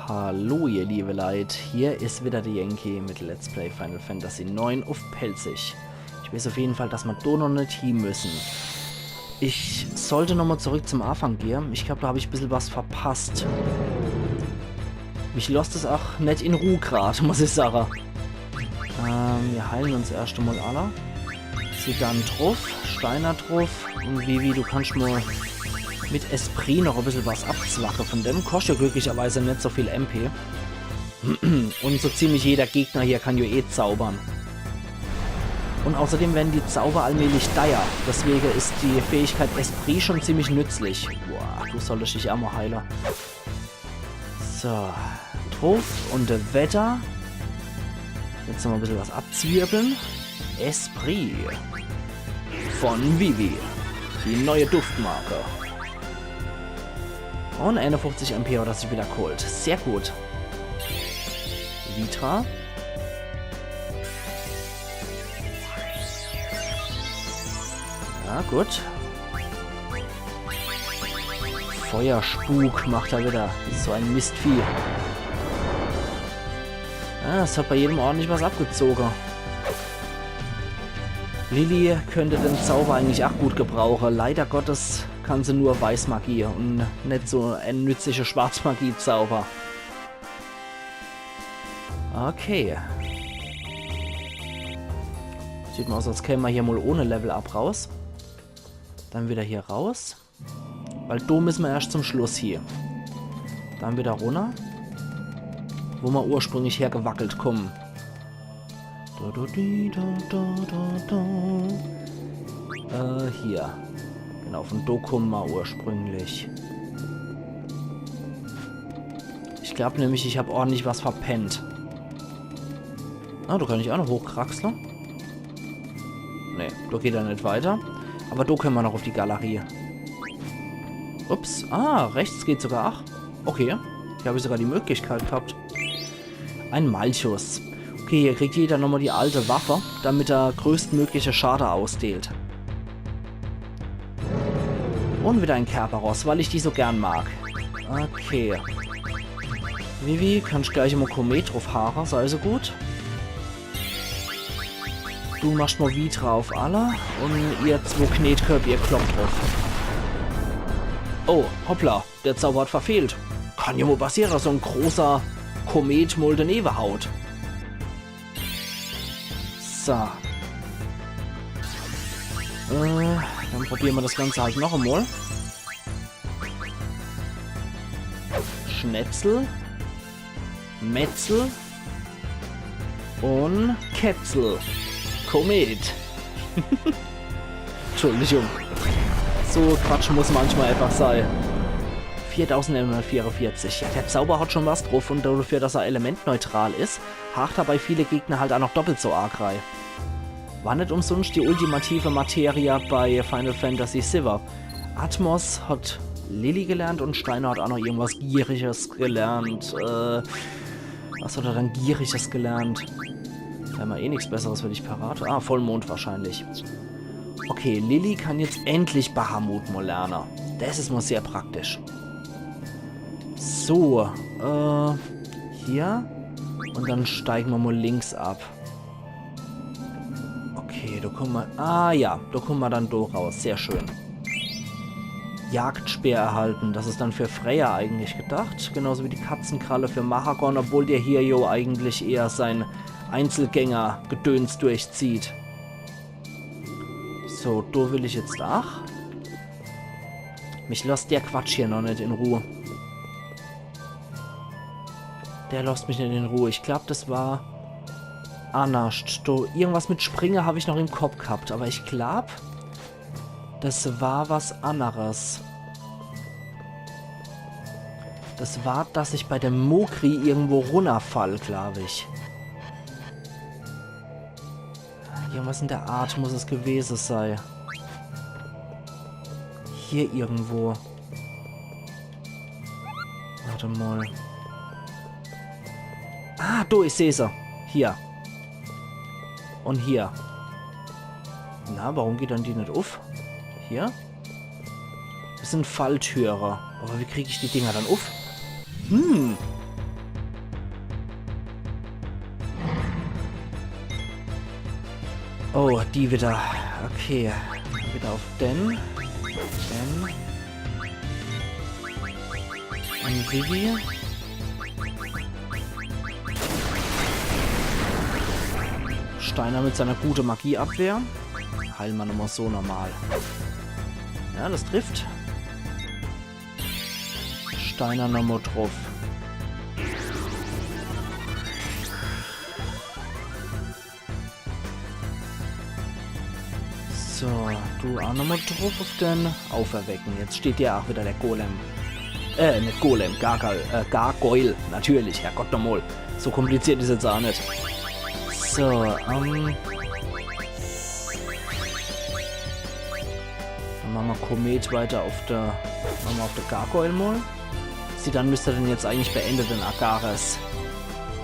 Hallo ihr liebe Leute, hier ist wieder der Yankee mit Let's Play Final Fantasy 9 auf Pelzig. Ich weiß auf jeden Fall, dass wir da noch nicht hin müssen. Ich sollte nochmal zurück zum Anfang gehen. Ich glaube, da habe ich ein bisschen was verpasst. Mich lässt es auch nicht in Ruhe gerade, muss ich sagen. Wir heilen uns erst einmal alle. Zidane drauf, Steiner drauf und Vivi, du kannst mal mit Esprit noch ein bisschen was abzwacken. Von dem kostet ja glücklicherweise nicht so viel MP. Und so ziemlich jeder Gegner hier kann ja eh zaubern. Und außerdem werden die Zauber allmählich dire. Deswegen ist die Fähigkeit Esprit schon ziemlich nützlich. Boah, du solltest dich auch mal heilen. So, drauf und Wetter. Jetzt noch mal ein bisschen was abzwirbeln. Esprit. Von Vivi. Die neue Duftmarke. Und 51 MP, das sich wieder geholt. Sehr gut. Vitra. Ja, gut. Feuerspuk macht er wieder. So ein Mistvieh. Ja, es hat bei jedem ordentlich was abgezogen. Lilly könnte den Zauber eigentlich auch gut gebrauchen. Leider Gottes kann sie nur Weißmagie und nicht so ein nützlicher Schwarzmagie-Zauber. Okay. Sieht mal aus, als kämen wir hier mal ohne Level-Up raus. Dann wieder hier raus. Weil da müssen wir erst zum Schluss hier. Dann wieder runter. Wo wir ursprünglich hergewackelt kommen. Hier. Genau, von da kommen wir ursprünglich. Ich glaube nämlich, ich habe ordentlich was verpennt. Ah, da kann ich auch noch hochkraxeln. Ne, da geht er nicht weiter. Aber da können wir noch auf die Galerie. Ups. Ah, rechts geht sogar. Ach, okay. Hier habe ich sogar die Möglichkeit gehabt. Ein Malchus. Okay, hier kriegt jeder nochmal die alte Waffe, damit er größtmögliche Schade ausdehlt. Und wieder ein Kerberos, weil ich die so gern mag. Okay. Vivi, kannst gleich immer Komet drauf haaren, sei so gut. Du machst mal Vitra auf alle und ihr zwei Knetkörper, ihr kloppt drauf. Oh, hoppla, der Zauber hat verfehlt. Kann ja wohl passieren, so ein großer Komet mal daneben haut. So. Dann probieren wir das Ganze halt noch einmal. Schnetzel. Metzel. Und Ketzel. Komet. Entschuldigung. So Quatsch muss manchmal einfach sein. 4144. Ja, der Zauber hat schon was drauf und dafür, dass er elementneutral ist, hakt dabei viele Gegner halt auch noch doppelt so arg rein. War nicht umsonst die ultimative Materie bei Final Fantasy VII. Atmos hat Lilly gelernt und Steiner hat auch noch irgendwas Gieriges gelernt. Was hat er dann Gieriges gelernt? Da haben wir eh nichts Besseres für dich parat. Ah, Vollmond wahrscheinlich. Okay, Lilly kann jetzt endlich Bahamut mal lernen. Das ist mal sehr praktisch. So, hier. Und dann steigen wir mal links ab. Okay, da kommen wir... Ah ja, da kommen wir dann do raus. Sehr schön. Jagdspeer erhalten. Das ist dann für Freya eigentlich gedacht. Genauso wie die Katzenkralle für Mahagorn, obwohl der hier jo eigentlich eher sein Einzelgänger-Gedöns durchzieht. So, da will ich jetzt auch. Mich lässt der Quatsch hier noch nicht in Ruhe. Der lässt mich nicht in Ruhe. Ich glaube, das war... Anascht. Irgendwas mit Springe habe ich noch im Kopf gehabt. Aber ich glaube, das war was anderes. Das war, dass ich bei dem Mokri irgendwo runterfall, glaube ich. Irgendwas in der Art muss es gewesen sein. Hier irgendwo. Warte mal. Ah, du, ich sehe sie. Hier. Und hier. Na, warum geht dann die nicht auf? Hier? Das sind Falltürer. Aber wie kriege ich die Dinger dann auf? Oh, die wieder. Okay. Wieder auf den. Und Vivi. Steiner mit seiner guten Magieabwehr. Heilen wir nochmal so normal. Ja, das trifft. Steiner nochmal drauf. So, du auch nochmal drauf auf den Auferwecken. Jetzt steht ja auch wieder der Golem. Nicht Golem, Gargoyle. Natürlich, Herrgott nochmal. So kompliziert ist jetzt auch nicht. So, dann machen wir Komet weiter auf der Gargoyle mal. Sie dann müsste dann jetzt eigentlich beendet den Agares.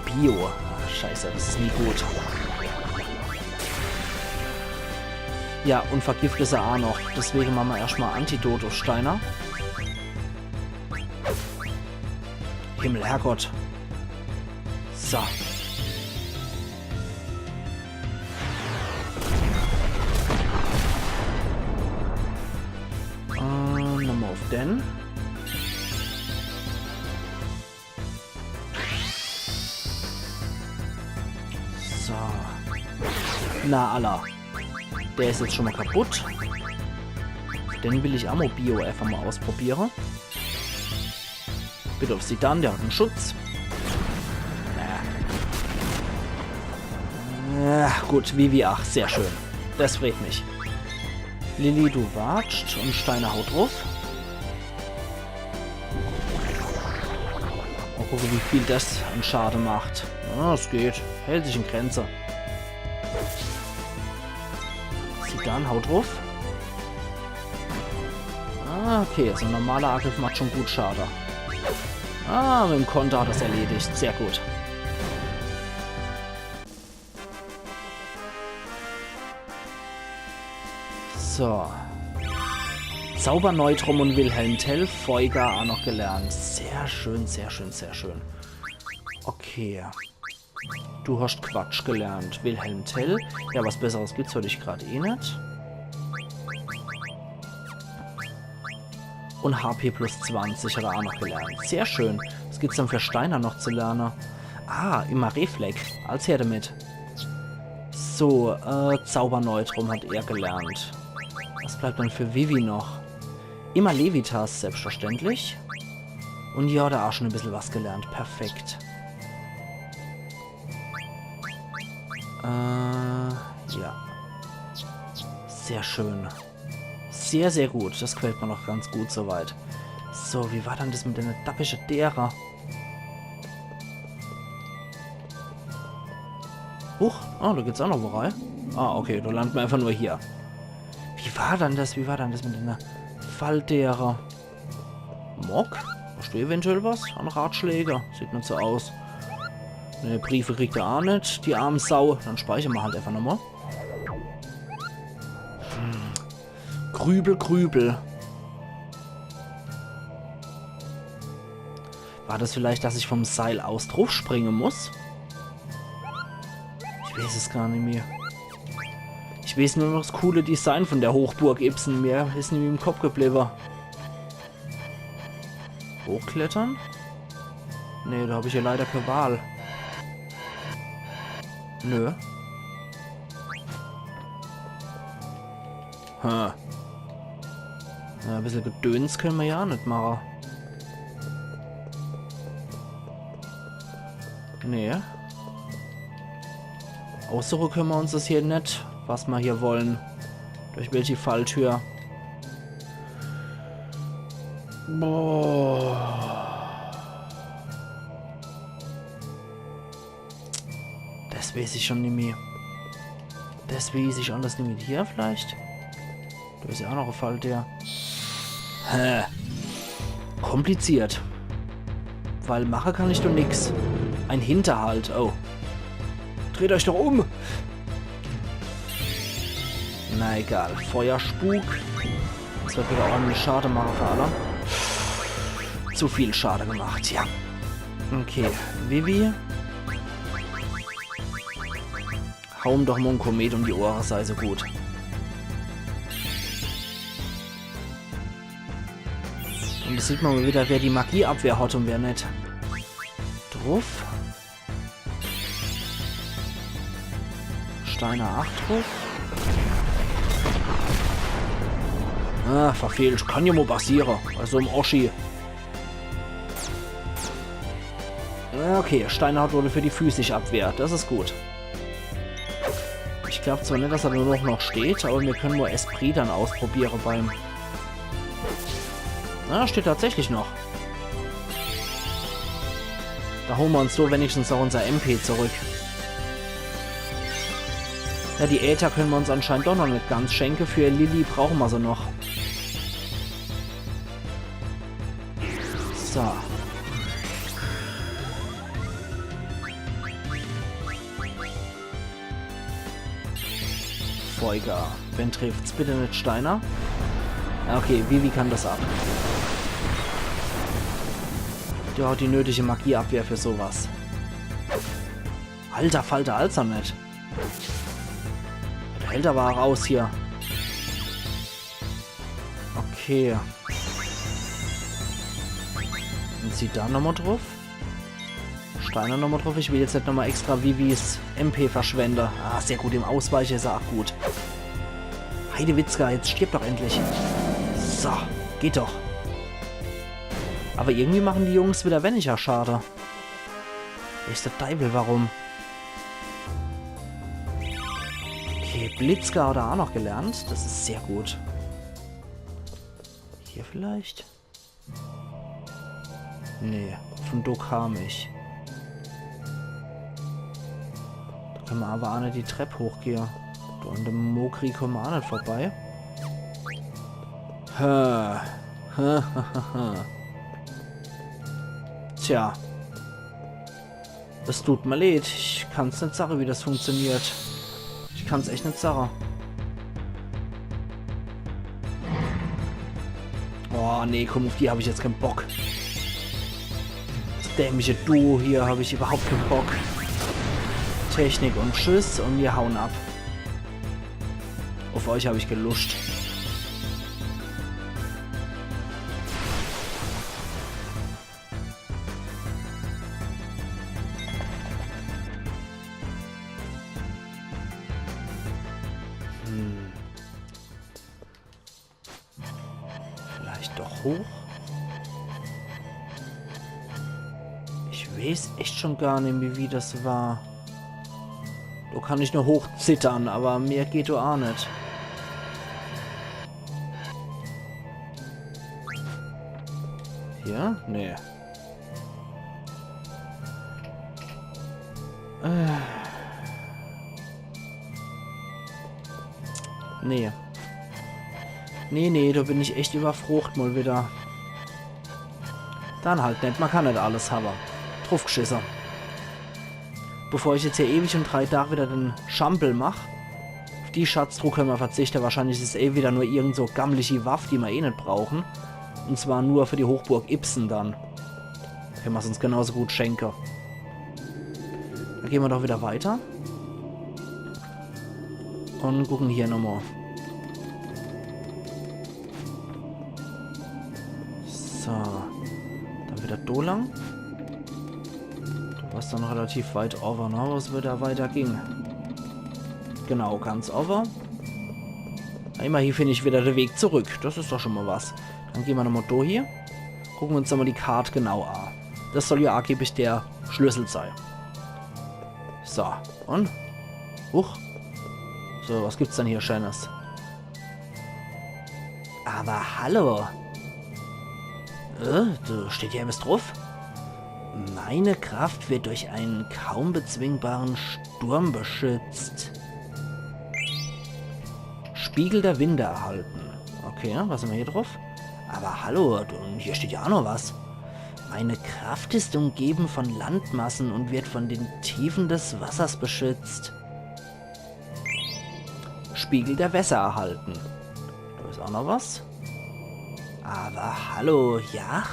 Bio. Ach, scheiße, das ist nie gut. Ja, und vergiftet ist er auch noch. Deswegen machen wir erstmal Antidot auf Steiner. Himmel, Herrgott. So. Nochmal auf den. So. Na, Allah. Der ist jetzt schon mal kaputt. Den will ich Ammo Bio einfach mal ausprobieren. Bitte auf sie dann, der hat einen Schutz. Gut, Vivi, ach, sehr schön. Das freut mich. Lilly, du watscht und Steiner haut drauf. Mal gucken, wie viel das an Schaden macht. Ah, es geht. Hält sich in Grenze. Dann haut drauf. Ah, okay, also ein normaler Angriff macht schon gut Schaden. Ah, mit dem Konter hat das erledigt. Sehr gut. So. Zauberneutrum und Wilhelm Tell, Feuger auch noch gelernt. Sehr schön, sehr schön, sehr schön. Okay. Du hast Quatsch gelernt. Wilhelm Tell. Ja, was Besseres gibt's für dich gerade eh nicht. Und HP plus 20 hat er auch noch gelernt. Sehr schön. Was gibt's dann für Steiner noch zu lernen? Ah, immer Reflex. Als her damit. So, Zauberneutrum hat er gelernt. Was bleibt dann für Vivi noch? Immer Levitas, selbstverständlich. Und ja, da auch schon ein bisschen was gelernt. Perfekt. Ja. Sehr schön. Sehr, sehr gut. Das gefällt mir noch ganz gut soweit. So, wie war dann das mit der dappische derer? Huch, da geht's auch noch wo rein. Ah, okay, da landen wir einfach nur hier. Wie war dann das mit der Fallderer? Mock? Hast du eventuell was an Ratschläge? Sieht nicht so aus. Ne, Briefe kriegt er auch nicht. Die arme Sau. Dann speichern wir halt einfach nochmal. Grübel, Grübel. War das vielleicht, dass ich vom Seil aus drauf springen muss? Ich weiß es gar nicht mehr. Ich weiß nur noch das coole Design von der Hochburg Ibsen. Mehr ist nicht im Kopf geblieben. Hochklettern? Ne, da habe ich ja leider keine Wahl. Nö. Ja, ein bisschen Gedöns können wir ja nicht machen. Nee. Aussuchen können wir uns das hier nicht, was wir hier wollen. Durch welche Falltür. Boah. Das weiß ich schon nicht mehr. Das weiß ich alles nicht mehr. Hier vielleicht? Da ist ja auch noch ein Falltür. Kompliziert. Weil machen kann ich doch nix. Ein Hinterhalt. Oh. Dreht euch doch um. Na egal. Feuerspuk. Das wird wieder ordentlich Schade machen für alle. Zu viel Schade gemacht, ja. Okay. Vivi. Haum doch mal ein Komet um die Ohren, sei so gut. Und das sieht man mal wieder, wer die Magieabwehr hat und wer nicht. Drauf. Steiner 8 drauf. Ah, verfehlt. Kann ja mal passieren. Also im Oschi. Okay, Steiner hat wohl für die physische Abwehr. Das ist gut. Ich glaube zwar nicht, dass er nur noch steht, aber wir können nur Esprit dann ausprobieren beim... Na, steht tatsächlich noch. Da holen wir uns so wenigstens auch unser MP zurück. Ja, die Äther können wir uns anscheinend doch noch nicht ganz schenken. Für Lilly brauchen wir sie noch. So. Feuger. Wen trifft's bitte nicht, Steiner? Okay, Vivi kann das ab. Der hat die nötige Magieabwehr für sowas. Alter Falter, Alter nicht. Der hält aber raus hier. Okay. Und sie da nochmal drauf? Steiner nochmal drauf. Ich will jetzt nicht nochmal extra Vivis MP verschwenden. Ah, sehr gut. Im Ausweichen ist er auch gut. Heidewitzka, jetzt stirb doch endlich. So, geht doch. Aber irgendwie machen die Jungs wieder weniger schade. Ist der Teufel, warum? Okay, Blitzka hat er auch noch gelernt. Das ist sehr gut. Hier vielleicht? Nee, von Do kam ich. Da können wir aber auch nicht die Treppe hochgehen. Da an dem Mokri kommen wir auch nicht vorbei. Tja. Es tut mir leid. Ich kann es nicht sagen, wie das funktioniert. Ich kann es echt nicht sagen. Oh, nee, komm, auf die habe ich jetzt keinen Bock. Das dämliche Duo hier habe ich überhaupt keinen Bock. Technik und Tschüss und wir hauen ab. Auf euch habe ich geluscht. Vielleicht doch hoch? Ich weiß echt schon gar nicht mehr, wie das war. Da kann ich nur hoch zittern, aber mehr geht doch auch nicht. Hier? Nee. Nee. Nee, da bin ich echt überfrucht mal wieder. Dann halt nicht, man kann nicht alles haben. Draufgeschissen. Bevor ich jetzt hier ewig und 3 Tage wieder den Schampel mache, auf die Schatztruhe können wir verzichten. Wahrscheinlich ist es eh wieder nur irgend so gammelige Waffe, die wir eh nicht brauchen. Und zwar nur für die Hochburg Ibsen dann. Können wir es uns genauso gut schenken. Dann gehen wir doch wieder weiter. Und gucken hier nochmal. So. Dann wieder do lang. Du warst dann relativ weit over, ne? Was wird da weiter ging? Genau, ganz over. Immerhin finde ich wieder den Weg zurück. Das ist doch schon mal was. Dann gehen wir nochmal do hier. Gucken wir uns nochmal die Karte genau an. Das soll ja angeblich der Schlüssel sein. So, und? Huch. So, was gibt's denn hier Schönes? Aber hallo. Da steht ja was drauf. Meine Kraft wird durch einen kaum bezwingbaren Sturm beschützt. Spiegel der Winde erhalten. Okay, was haben wir hier drauf? Aber hallo, und hier steht ja auch noch was. Meine Kraft ist umgeben von Landmassen und wird von den Tiefen des Wassers beschützt. Spiegel der Wässer erhalten. Da ist auch noch was. Aber hallo, ja?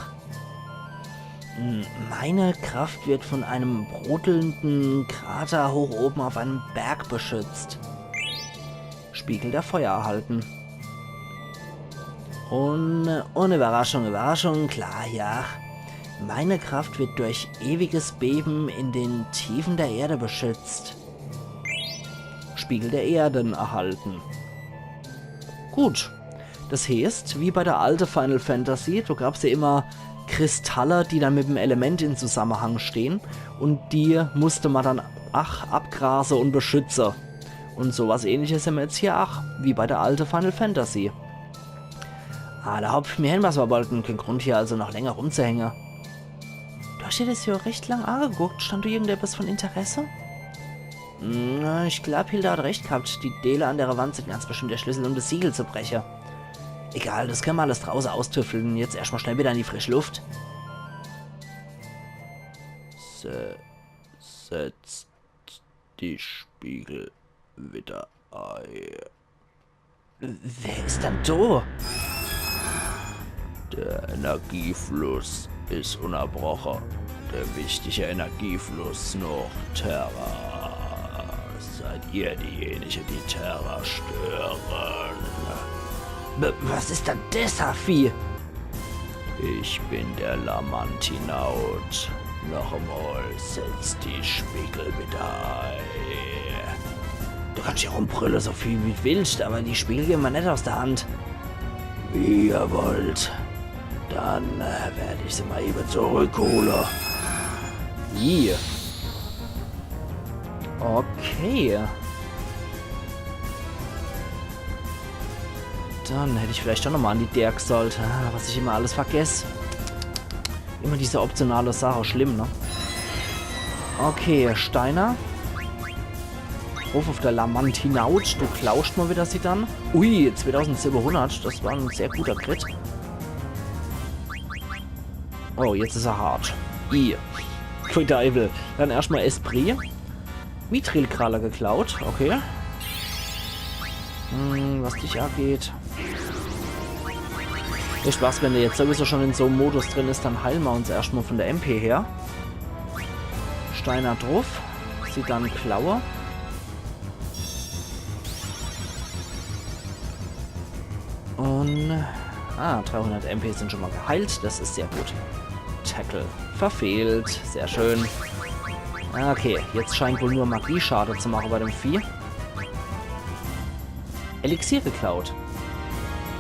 Meine Kraft wird von einem brodelnden Krater hoch oben auf einem Berg beschützt. Spiegel der Feuer erhalten. Und Überraschung, Überraschung, klar, ja. Meine Kraft wird durch ewiges Beben in den Tiefen der Erde beschützt. Spiegel der Erden erhalten. Gut. Das heißt, wie bei der alten Final Fantasy, da gab es ja immer Kristalle, die dann mit dem Element in Zusammenhang stehen. Und die musste man dann abgrasen und beschützen. Und sowas ähnliches haben wir jetzt hier auch, wie bei der alten Final Fantasy. Da hab ich mir hin, was wir wollten. Kein Grund hier also noch länger rumzuhängen. Du hast dir das ja recht lang angeguckt. Stand du irgendetwas von Interesse? Ich glaube, Hilda hat recht gehabt. Die Dele an der Wand sind ganz bestimmt der Schlüssel, um das Siegel zu brechen. Egal, das können wir alles draußen austüffeln. Jetzt erstmal schnell wieder in die frische Luft. Setzt die Spiegel wieder ein. Wer ist denn da? Der Energiefluss ist unterbrochen. Der wichtige Energiefluss nach Terra. Seid ihr diejenigen, die Terra stören? Was ist denn das, Hafi? Ich bin der Lamantinaut. Noch einmal, setz die Spiegel wieder ein. Du kannst hier rumbrüllen, so viel wie du willst, aber die Spiegel gehen mir nicht aus der Hand. Wie ihr wollt. Dann werde ich sie mal eben zurückholen. Hier. Okay. Dann hätte ich vielleicht doch nochmal an die Dirk sollt, was ich immer alles vergesse. Immer diese optionale Sache, schlimm, ne? Okay, Steiner. Ruf auf der Lamantinaut, du klaust mal wieder sie dann. Ui, 2700, das war ein sehr guter Crit. Oh, jetzt ist er hart. Quick Evil. Dann erstmal Esprit. Mithril-Kraler geklaut, okay. Was dich angeht. Der Spaß, wenn der jetzt sowieso schon in so einem Modus drin ist, dann heilen wir uns erstmal von der MP her. Steiner drauf. Sie dann Klaue. Und 300 MP sind schon mal geheilt. Das ist sehr gut. Tackle verfehlt. Sehr schön. Okay, jetzt scheint wohl nur Magie-Schade zu machen bei dem Vieh. Elixier geklaut.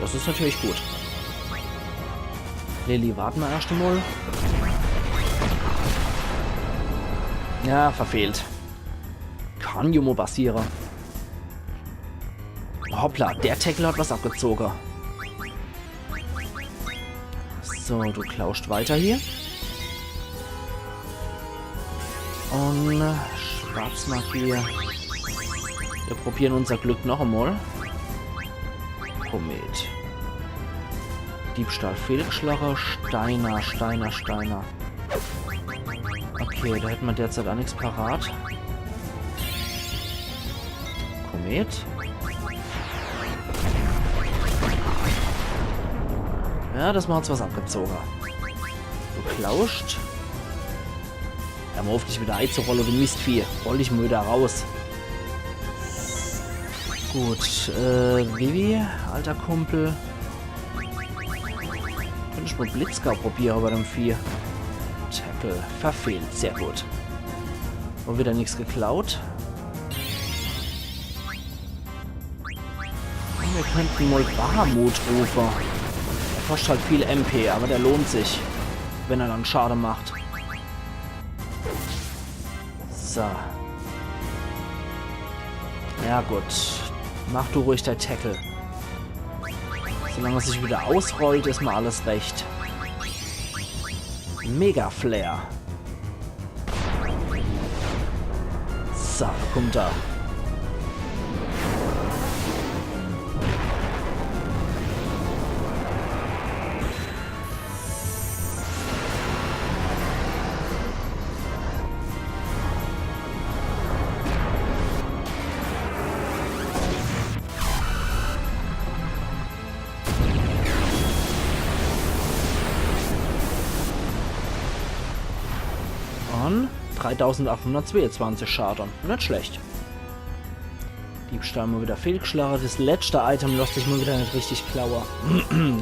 Das ist natürlich gut. Lilly, warten wir erst einmal. Ja, verfehlt. Kann Jumo passieren. Hoppla, der Tackle hat was abgezogen. So, du klaust weiter hier. Und Schwarzmagie. Wir probieren unser Glück noch einmal. Komet. Diebstahl fehlgeschlagen. Steiner. Okay, da hätten wir derzeit auch nichts parat. Komet. Ja, das macht uns was abgezogen. Du klauscht. Ja, mal auf dich wieder einzurollen, du Mistvieh. Roll dich mal wieder raus. Gut, Vivi, alter Kumpel. Könnte ich mal Blitzkau probieren bei dem Vieh. Tackle, verfehlt, sehr gut. Und wieder nichts geklaut. Wir könnten mal Bahamut rufen. Er kostet halt viel MP, aber der lohnt sich, wenn er dann Schaden macht. So. Ja gut. Mach du ruhig dein Tackle. Solange es sich wieder ausrollt, ist mal alles recht. Mega Flare. So, kommt da. Und 3822 Schaden. Nicht schlecht. Diebstahl mal wieder fehlgeschlagen. Das letzte Item lässt sich mal wieder nicht richtig klauen.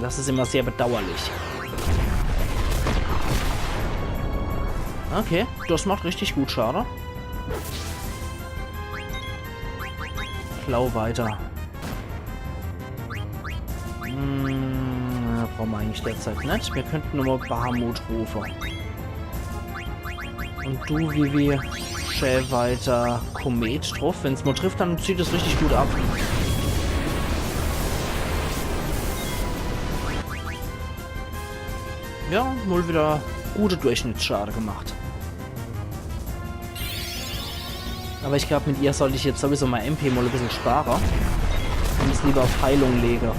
Das ist immer sehr bedauerlich. Okay, das macht richtig gut Schaden. Klau weiter. Brauchen wir eigentlich derzeit nicht. Wir könnten nur mal Bahamut rufen. Und du, Vivi, schä weiter Komet drauf. Wenn es mal trifft, dann zieht es richtig gut ab. Ja, wohl wieder gute Durchschnittsschade gemacht. Aber ich glaube, mit ihr sollte ich jetzt sowieso mal MP mal ein bisschen sparen. Und es lieber auf Heilung lege.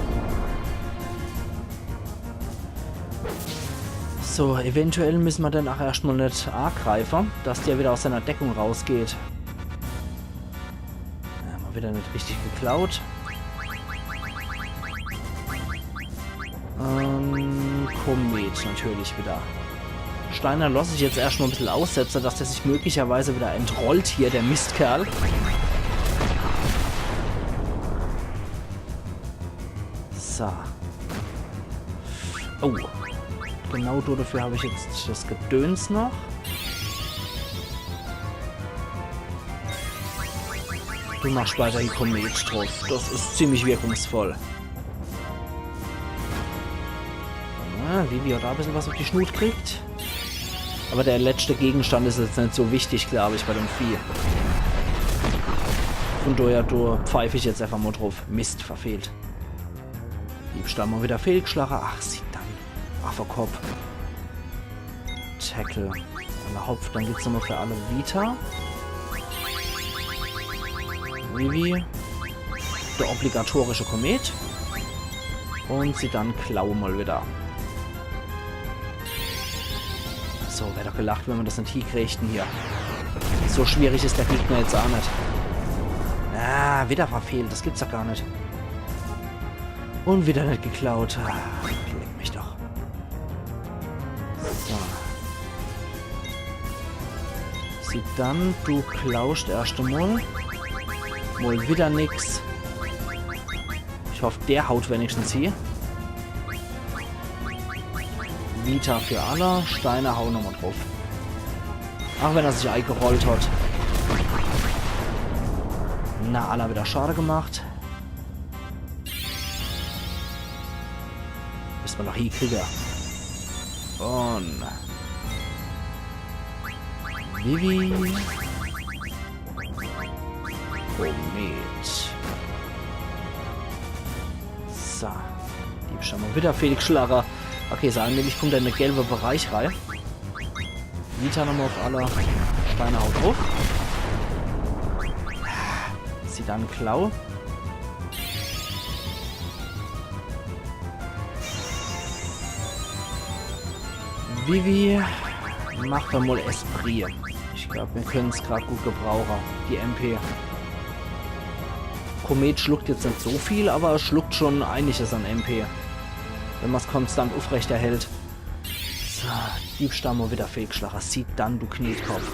So, eventuell müssen wir dann auch erstmal nicht angreifen, dass der wieder aus seiner Deckung rausgeht. Ja, mal wieder nicht richtig geklaut. Komet natürlich wieder. Steiner lasse ich jetzt erstmal ein bisschen aussetzen, dass der sich möglicherweise wieder entrollt hier, der Mistkerl. So. Oh. Genau dafür habe ich jetzt das Gedöns noch. Du machst weiter die Komet drauf. Das ist ziemlich wirkungsvoll. Ja, Vivi hat da ein bisschen was auf die Schnut kriegt. Aber der letzte Gegenstand ist jetzt nicht so wichtig, glaube ich, bei dem Vieh. Von daher pfeife ich jetzt einfach mal drauf. Mist, verfehlt. Diebstahl mal wieder fehlgeschlagen. Ach, sieht dann. Afferkopf. Tackle. Aller Hopf. Dann gibt es nochmal für alle Vita. Vivi. Der obligatorische Komet. Und sie dann Klau mal wieder. So, wäre doch gelacht, wenn wir das nicht hinkriegten hier. So schwierig ist der Gegner jetzt auch nicht. Ah, wieder verfehlt. Das gibt's doch gar nicht. Und wieder nicht geklaut. Ah, leck mich doch. So. Sieh dann, du klaust erst einmal. Wohl wieder nix. Ich hoffe, der haut wenigstens hier. Vita für alle. Steine hauen nochmal drauf. Auch wenn er sich eingerollt hat. Na, Allah wieder schade gemacht. Bis wir noch hier kriegen. Und Vivi. Komet. So. Die schon mal wieder Felix Schlager. Okay, sagen wir, ich komme da in den gelben Bereich rein. Vita nochmal auf alle. Steine haut drauf. Sie dann Klau. Vivi macht da mal Esprit. Ich glaube, wir können es gerade gut gebrauchen. Die MP. Komet schluckt jetzt nicht so viel, aber er schluckt schon einiges an MP. Wenn man es konstant aufrechterhält. So, Diebstahl mal wieder Fehlgeschlagen. Sieht dann, du Knetkopf.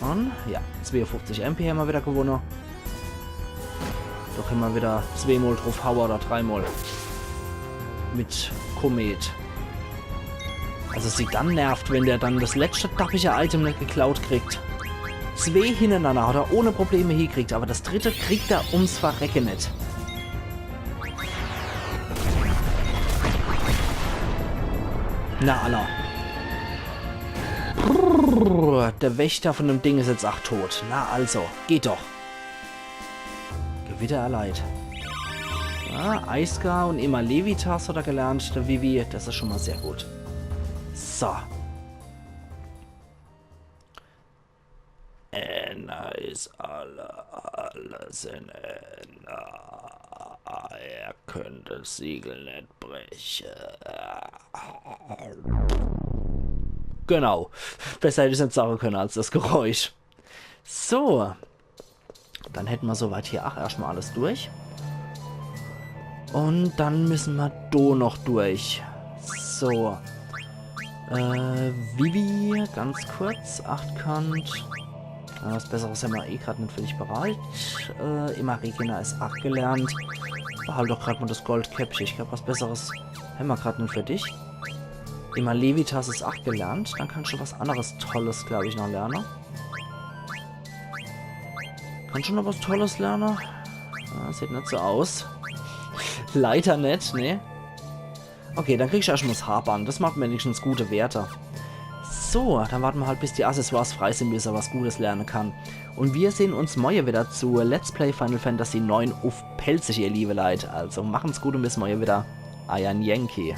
Und, ja, 52 MP haben wir wieder gewonnen. Da können wir wieder 2 Mal drauf hauen oder 3 Mal. Mit Komet. Also sie dann nervt, wenn der dann das letzte tappige Item nicht geklaut kriegt. 2 hintereinander hat er ohne Probleme hingekriegt, aber das dritte kriegt er ums Verrecken nicht. Na, Allah. Der Wächter von dem Ding ist jetzt auch tot. Na also, geht doch. Gewitter erleid. Ah, Eiska und Emma Levitas hat er gelernt, der Vivi. Das ist schon mal sehr gut. So. Enna ist alles in Enna. Er könnte das Siegel nicht brechen. Genau. Besser hätte ich es nicht sagen können als das Geräusch. So. Dann hätten wir soweit hier auch erstmal alles durch. Und dann müssen wir da noch durch. So. Vivi, ganz kurz, Achtkant. Was Besseres haben wir eh gerade nicht für dich bereit. Immer Regina ist 8 gelernt. Behalt doch gerade mal das Goldkäppchen. Ich glaube, was Besseres haben wir gerade nicht für dich. Immer Levitas ist 8 gelernt. Dann kannst du was anderes Tolles, glaube ich, noch lernen. Kannst du noch was Tolles lernen? Sieht nicht so aus. Leider nicht, ne? Okay, dann kriegst du erstmal das Haarband. Das macht wenigstens gute Werte. So, dann warten wir halt, bis die Accessoires frei sind, bis er was Gutes lernen kann. Und wir sehen uns morgen wieder zu Let's Play Final Fantasy 9 auf Pelzig, ihr liebe Leute. Also machen's gut und bis morgen wieder. Euer Yankee.